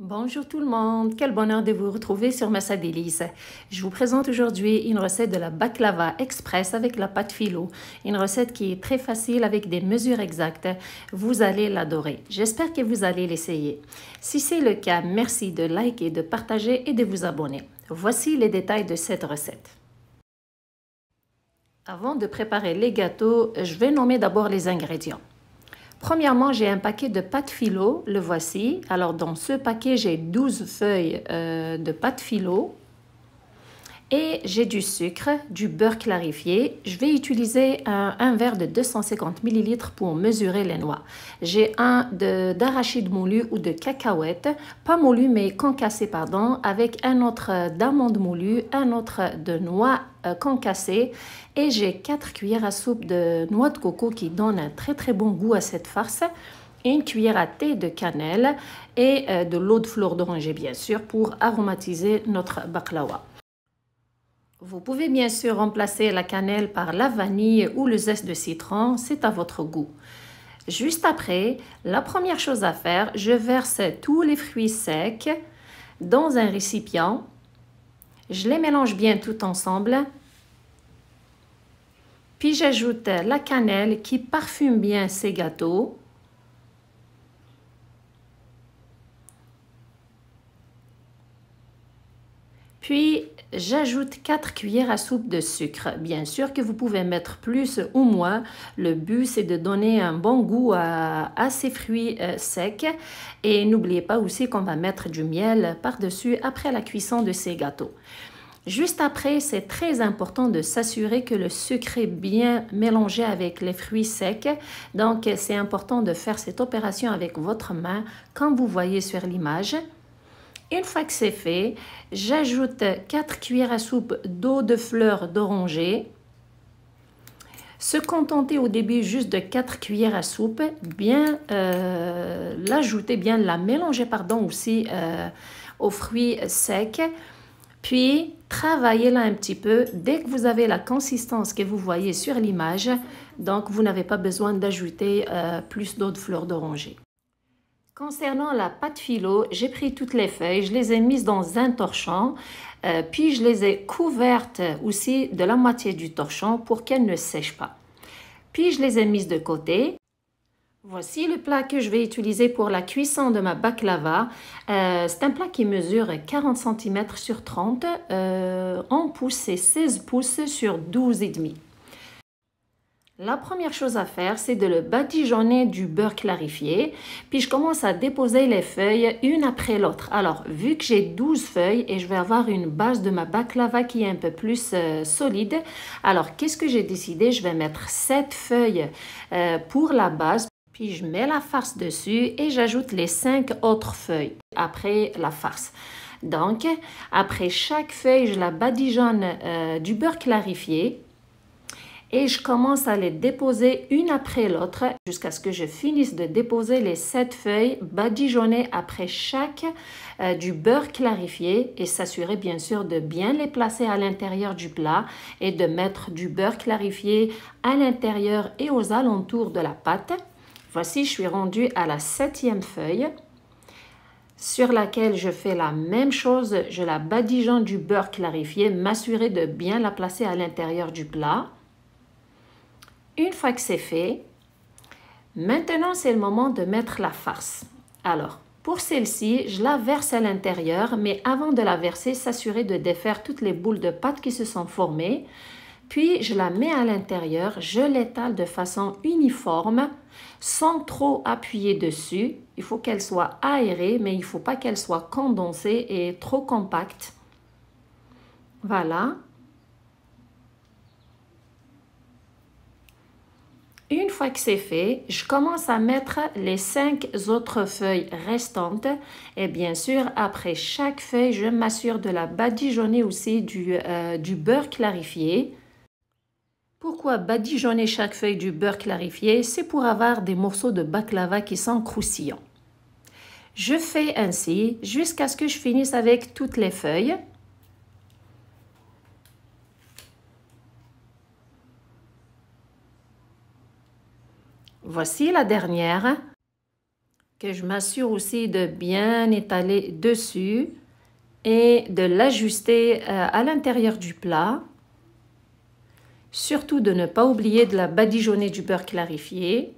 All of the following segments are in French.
Bonjour tout le monde, quel bonheur de vous retrouver sur Massa Délices. Je vous présente aujourd'hui une recette de la baklava express avec la pâte phyllo. Une recette qui est très facile avec des mesures exactes. Vous allez l'adorer. J'espère que vous allez l'essayer. Si c'est le cas, merci de liker, de partager et de vous abonner. Voici les détails de cette recette. Avant de préparer les gâteaux, je vais nommer d'abord les ingrédients. Premièrement, j'ai un paquet de pâte phyllo, le voici. Alors, dans ce paquet, j'ai 12 feuilles de pâte phyllo et j'ai du sucre, du beurre clarifié. Je vais utiliser un verre de 250 ml pour mesurer les noix. J'ai un d'arachide moulu ou de cacahuètes, pas moulu mais concassé, pardon, avec un autre d'amande moulu, un autre de noix concassées. Et j'ai 4 cuillères à soupe de noix de coco qui donnent un très bon goût à cette farce. Une cuillère à thé de cannelle et de l'eau de fleur d'oranger bien sûr pour aromatiser notre baklawa. Vous pouvez bien sûr remplacer la cannelle par la vanille ou le zeste de citron, c'est à votre goût. Juste après, la première chose à faire, je verse tous les fruits secs dans un récipient. Je les mélange bien tout ensemble. Puis j'ajoute la cannelle qui parfume bien ces gâteaux. Puis j'ajoute 4 cuillères à soupe de sucre. Bien sûr que vous pouvez mettre plus ou moins. Le but c'est de donner un bon goût à ces fruits secs. Et n'oubliez pas aussi qu'on va mettre du miel par-dessus après la cuisson de ces gâteaux. Juste après, c'est très important de s'assurer que le sucre est bien mélangé avec les fruits secs. Donc, c'est important de faire cette opération avec votre main, comme vous voyez sur l'image. Une fois que c'est fait, j'ajoute 4 cuillères à soupe d'eau de fleur d'oranger. Se contenter au début juste de 4 cuillères à soupe, bien l'ajouter, bien la mélanger pardon, aussi aux fruits secs. Puis, travaillez-la un petit peu. Dès que vous avez la consistance que vous voyez sur l'image, donc vous n'avez pas besoin d'ajouter plus d'eau de fleur d'oranger. Concernant la pâte phyllo, j'ai pris toutes les feuilles, je les ai mises dans un torchon, puis je les ai couvertes aussi de la moitié du torchon pour qu'elles ne sèchent pas. Puis je les ai mises de côté. Voici le plat que je vais utiliser pour la cuisson de ma baklava. C'est un plat qui mesure 40 cm sur 30, en pouces c'est 16 pouces sur 12,5. La première chose à faire, c'est de le badigeonner du beurre clarifié. Puis je commence à déposer les feuilles une après l'autre. Alors, vu que j'ai 12 feuilles et je vais avoir une base de ma baklava qui est un peu plus solide, alors qu'est-ce que j'ai décidé? Je vais mettre 7 feuilles pour la base. Puis je mets la farce dessus et j'ajoute les 5 autres feuilles après la farce. Donc, après chaque feuille, je la badigeonne du beurre clarifié. Et je commence à les déposer une après l'autre jusqu'à ce que je finisse de déposer les 7 feuilles badigeonnées après chaque du beurre clarifié et s'assurer bien sûr de bien les placer à l'intérieur du plat et de mettre du beurre clarifié à l'intérieur et aux alentours de la pâte. Voici, je suis rendue à la 7e feuille sur laquelle je fais la même chose, je la badigeonne du beurre clarifié, m'assurer de bien la placer à l'intérieur du plat. Une fois que c'est fait, maintenant c'est le moment de mettre la farce. Alors, pour celle-ci, je la verse à l'intérieur, mais avant de la verser, s'assurer de défaire toutes les boules de pâte qui se sont formées. Puis, je la mets à l'intérieur, je l'étale de façon uniforme, sans trop appuyer dessus. Il faut qu'elle soit aérée, mais il ne faut pas qu'elle soit condensée et trop compacte. Voilà. Une fois que c'est fait, je commence à mettre les 5 autres feuilles restantes. Et bien sûr, après chaque feuille, je m'assure de la badigeonner aussi du beurre clarifié. Pourquoi badigeonner chaque feuille du beurre clarifié? C'est pour avoir des morceaux de baklava qui sont croustillants. Je fais ainsi jusqu'à ce que je finisse avec toutes les feuilles. Voici la dernière. que je m'assure aussi de bien étaler dessus et de l'ajuster à l'intérieur du plat. Surtout de ne pas oublier de la badigeonner du beurre clarifié.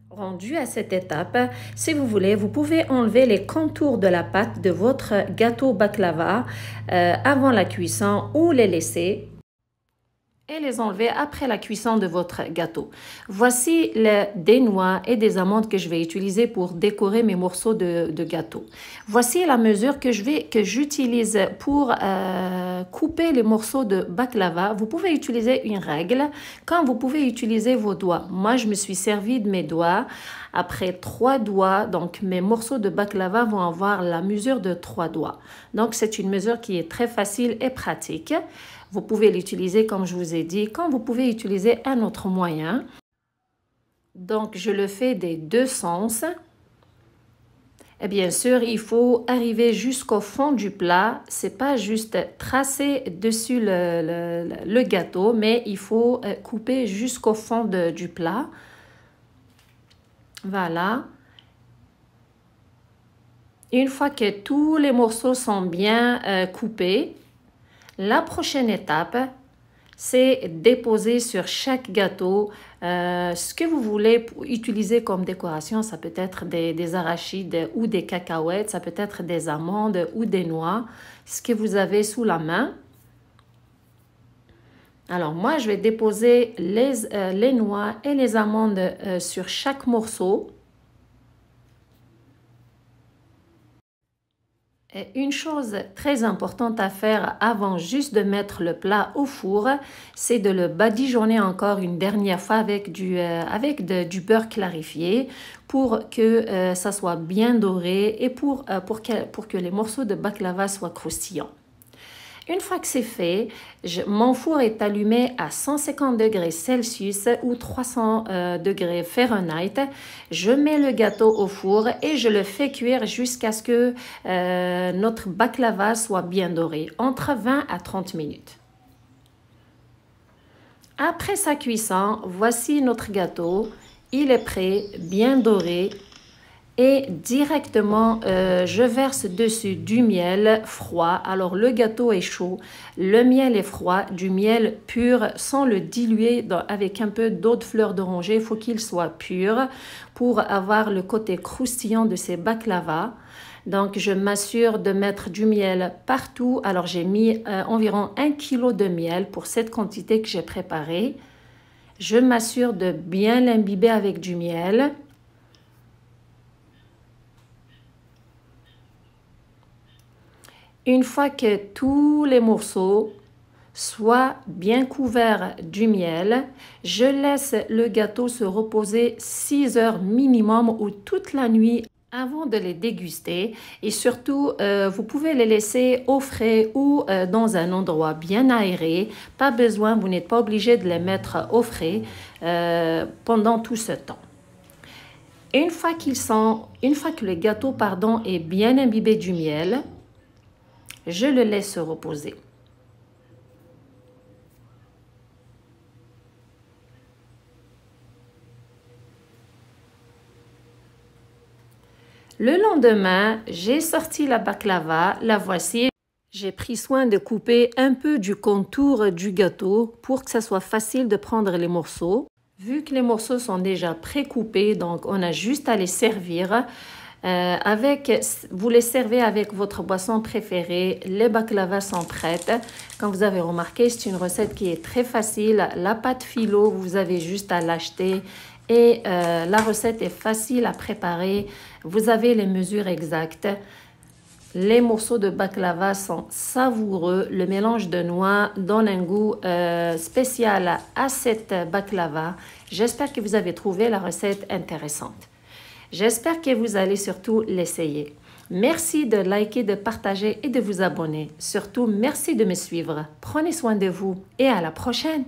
Rendu à cette étape, si vous voulez, vous pouvez enlever les contours de la pâte de votre gâteau baklava avant la cuisson ou les laisser et les enlever après la cuisson de votre gâteau. Voici des noix et des amandes que je vais utiliser pour décorer mes morceaux de gâteau. Voici la mesure que j'utilise pour couper les morceaux de baklava. Vous pouvez utiliser une règle quand vous pouvez utiliser vos doigts. Moi, je me suis servi de mes doigts. Après 3 doigts, donc mes morceaux de baklava vont avoir la mesure de 3 doigts. Donc, c'est une mesure qui est très facile et pratique. Vous pouvez l'utiliser, comme je vous ai dit, quand vous pouvez utiliser un autre moyen. Donc, je le fais des deux sens. Et bien sûr, il faut arriver jusqu'au fond du plat. C'est pas juste tracer dessus le gâteau, mais il faut couper jusqu'au fond du plat. Voilà. Une fois que tous les morceaux sont bien coupés, la prochaine étape, c'est déposer sur chaque gâteau ce que vous voulez utiliser comme décoration. Ça peut être des arachides ou des cacahuètes, ça peut être des amandes ou des noix, ce que vous avez sous la main. Alors moi, je vais déposer les noix et les amandes sur chaque morceau. Une chose très importante à faire avant juste de mettre le plat au four, c'est de le badigeonner encore une dernière fois avec du beurre clarifié pour que ça soit bien doré et pour que les morceaux de baklava soient croustillants. Une fois que c'est fait, mon four est allumé à 150 degrés Celsius ou 300 degrés Fahrenheit. Je mets le gâteau au four et je le fais cuire jusqu'à ce que notre baklava soit bien doré, entre 20 à 30 minutes. Après sa cuisson, voici notre gâteau. Il est prêt, bien doré. Et directement, je verse dessus du miel froid. Alors, le gâteau est chaud, le miel est froid, du miel pur sans le diluer avec un peu d'eau de fleur d'oranger. Il faut qu'il soit pur pour avoir le côté croustillant de ces baklava. Donc, je m'assure de mettre du miel partout. Alors, j'ai mis environ 1 kg de miel pour cette quantité que j'ai préparée. Je m'assure de bien l'imbiber avec du miel. Une fois que tous les morceaux soient bien couverts du miel, je laisse le gâteau se reposer 6 heures minimum ou toute la nuit avant de les déguster. Et surtout, vous pouvez les laisser au frais ou dans un endroit bien aéré. Pas besoin, vous n'êtes pas obligé de les mettre au frais pendant tout ce temps. Une fois que le gâteau est bien imbibé du miel, je le laisse se reposer. Le lendemain, j'ai sorti la baklava, la voici. J'ai pris soin de couper un peu du contour du gâteau pour que ça soit facile de prendre les morceaux. Vu que les morceaux sont déjà pré-coupés, donc on a juste à les servir. Vous les servez avec votre boisson préférée. Les baklavas sont prêtes. Comme vous avez remarqué, c'est une recette qui est très facile. La pâte phyllo, vous avez juste à l'acheter. Et la recette est facile à préparer. Vous avez les mesures exactes. Les morceaux de baklava sont savoureux. Le mélange de noix donne un goût spécial à cette baklava. J'espère que vous avez trouvé la recette intéressante. J'espère que vous allez surtout l'essayer. Merci de liker, de partager et de vous abonner. Surtout, merci de me suivre. Prenez soin de vous et à la prochaine.